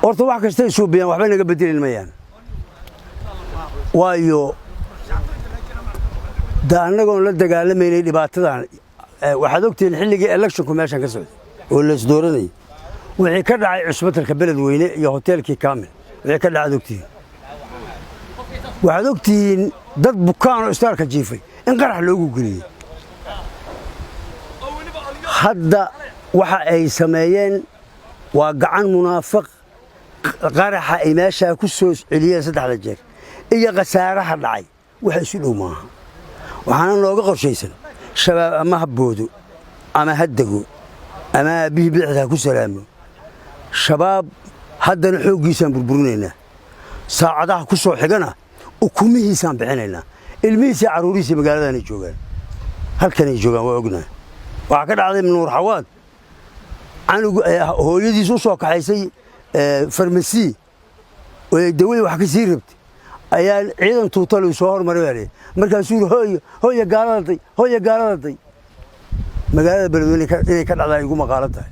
horta wax kasta ay suubiyaan waxba naga bedelin mayaan waayo da annagoon la dagaalameynay dhibaatadan waxaad ogtiin xilligii electionku meeshan ka socday oo la isdooranayay wixii ka dhacay cusbatalka beledweyne iyo hoteelkii kaamil wixii ka dhacay ogtiin waxaad ogtiin dad bukaan oo istaarka jiifay in qarax loogu geliyay hadda waxa ay sameeyeen waa gacan munaafiq qaraxa ay meesha ku soo celiyeen saddexda jeer iyo qasaaraha dhacay waxa isu dhow maaha waxaana looga qorshaysan shabaab ama haboodo ama hadago ama bixida ku salaamo shabaab haddana xoogiisan burburinayna saacadaha ku soo xigana ukumihiisan bixinayna ilmihiisa caruuriisa magaaladana joogaan halkan ay joogaan waa ognahay waxa ka dhacday nuur xawaad anigu hooyadiis u soo kaxaysay farmasi oo dawada wax ka sii rabtay ayaa ciidan tuutal soo hormaray markaasuu hooyo gaaladay magaalada beledweyne inay ka dhacday igu maqaalo tahay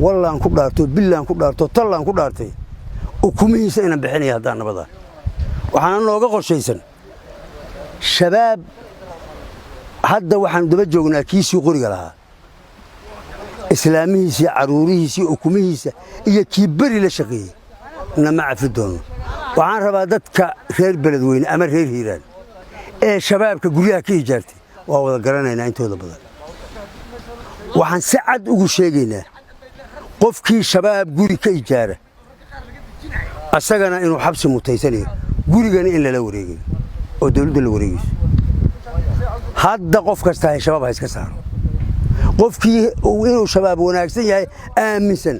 wallaan ku dhaarto billaan ku dhaarto tallaan ku dhaartay ukumihiisa inaan bixinaya haddaan nabada waxaana nooga qorshaysan shabaab hadda waxaan daba joognaa kiisii qoriga lahaa islaamihiisa caruurihiisa ukumihiisa iyo kii bari la shaqeeyay nama cafi doono waxaan rabaa dadka reer beledweyne ama reer hiiraan ee shabaabka guryaha ka ijaartay waa wada garanaynaa intooda badan waxaan si cad ugu sheegaynaa qofkii shabaab guri ka ijaara asagana inuu xabsi mutaysanayo gurigana in lala wareegayo oo dawladda la wareegayso hadda qof kasta ay shabaab ha iska saaro qofkii inuu shabaab wanaagsan yahay aaminsan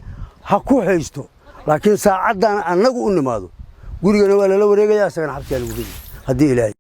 ha ku haysto laakiin saacadan annagu u nimaado gurigana waa lala wareegaya asagana xabsiga lagu gudbiyo haddii ilaahay